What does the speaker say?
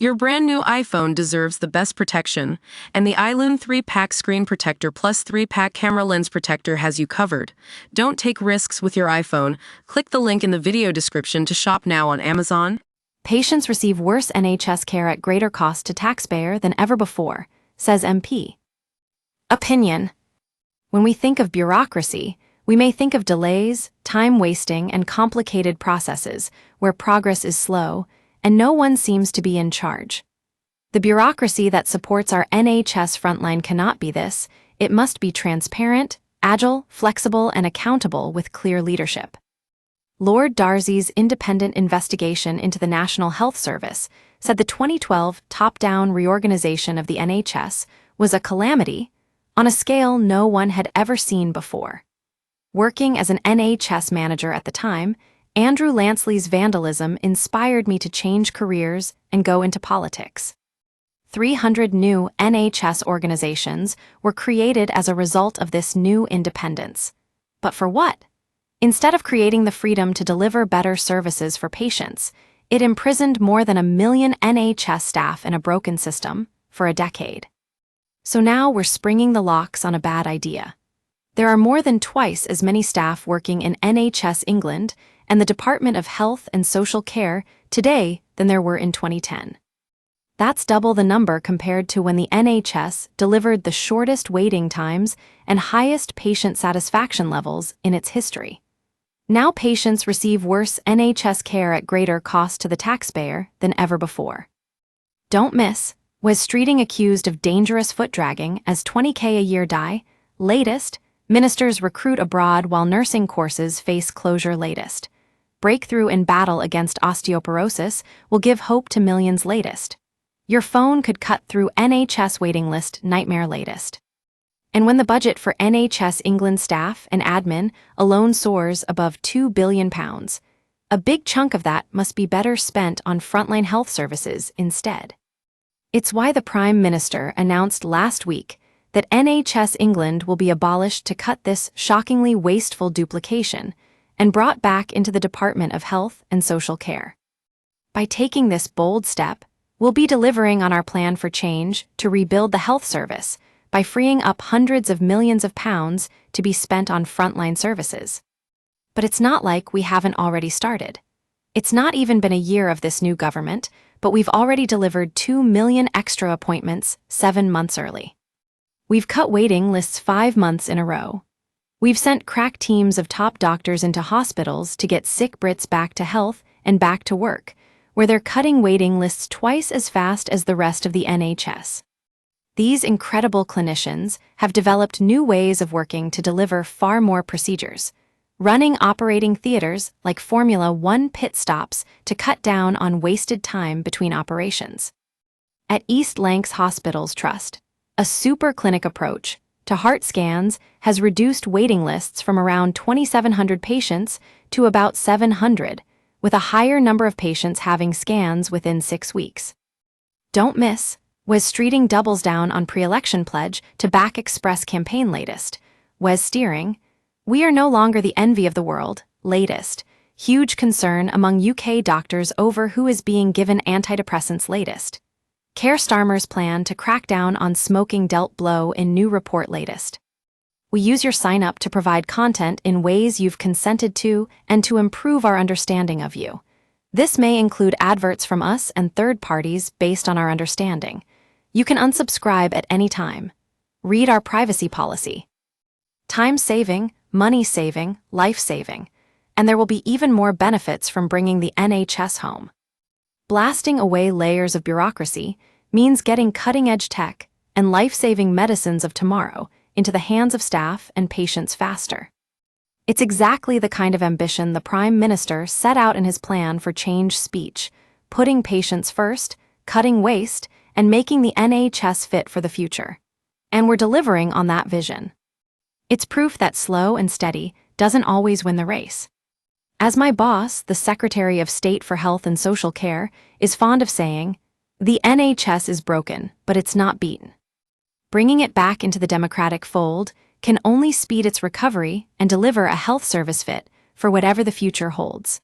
Your brand new iPhone deserves the best protection, and the iLune 3-Pack Screen Protector plus 3-Pack Camera Lens Protector has you covered. Don't take risks with your iPhone. Click the link in the video description to shop now on Amazon. Patients receive worse NHS care at greater cost to taxpayer than ever before, says MP. Opinion. When we think of bureaucracy, we may think of delays, time wasting, and complicated processes where progress is slow and no one seems to be in charge. The bureaucracy that supports our NHS frontline cannot be this. It must be transparent, agile, flexible, and accountable with clear leadership. Lord Darcy's independent investigation into the National Health Service said the 2012 top-down reorganization of the NHS was a calamity on a scale no one had ever seen before. Working as an NHS manager at the time, Andrew Lansley's vandalism inspired me to change careers and go into politics. 300 new NHS organizations were created as a result of this new independence. But for what? Instead of creating the freedom to deliver better services for patients, it imprisoned more than 1 million NHS staff in a broken system for a decade. So now we're springing the locks on a bad idea. There are more than twice as many staff working in NHS England and the Department of Health and Social Care today than there were in 2010. That's double the number compared to when the NHS delivered the shortest waiting times and highest patient satisfaction levels in its history. Now patients receive worse NHS care at greater cost to the taxpayer than ever before. Don't miss, was Streeting accused of dangerous foot dragging as 20K a year die? Latest, ministers recruit abroad while nursing courses face closure latest. Breakthrough in battle against osteoporosis will give hope to millions latest. Your phone could cut through NHS waiting list nightmare latest. And when the budget for NHS England staff and admin alone soars above £2 billion, a big chunk of that must be better spent on frontline health services instead. It's why the Prime Minister announced last week that NHS England will be abolished to cut this shockingly wasteful duplication and brought back into the Department of Health and Social Care. By taking this bold step, we'll be delivering on our plan for change to rebuild the health service by freeing up hundreds of millions of pounds to be spent on frontline services. But it's not like we haven't already started. It's not even been a year of this new government, but we've already delivered 2 million extra appointments 7 months early. We've cut waiting lists 5 months in a row. We've sent crack teams of top doctors into hospitals to get sick Brits back to health and back to work, where they're cutting waiting lists twice as fast as the rest of the NHS. These incredible clinicians have developed new ways of working to deliver far more procedures, running operating theaters like Formula 1 pit stops to cut down on wasted time between operations. At East Lancs Hospitals Trust, a super clinic approach to heart scans has reduced waiting lists from around 2,700 patients to about 700, with a higher number of patients having scans within 6 weeks. Don't miss, Wes Streeting doubles down on pre-election pledge to back Express campaign latest. Wes Steering, we are no longer the envy of the world, latest. Huge concern among UK doctors over who is being given antidepressants latest. Keir Starmer's plan to crack down on smoking dealt blow in new report latest. We use your sign-up to provide content in ways you've consented to and to improve our understanding of you. This may include adverts from us and third parties based on our understanding. You can unsubscribe at any time. Read our privacy policy. Time-saving, money-saving, life-saving. And there will be even more benefits from bringing the NHS home. Blasting away layers of bureaucracy means getting cutting-edge tech and life-saving medicines of tomorrow into the hands of staff and patients faster. It's exactly the kind of ambition the Prime Minister set out in his plan for change speech, putting patients first, cutting waste, and making the NHS fit for the future. And we're delivering on that vision. It's proof that slow and steady doesn't always win the race. As my boss, the Secretary of State for Health and Social Care, is fond of saying, the NHS is broken, but it's not beaten. Bringing it back into the democratic fold can only speed its recovery and deliver a health service fit for whatever the future holds.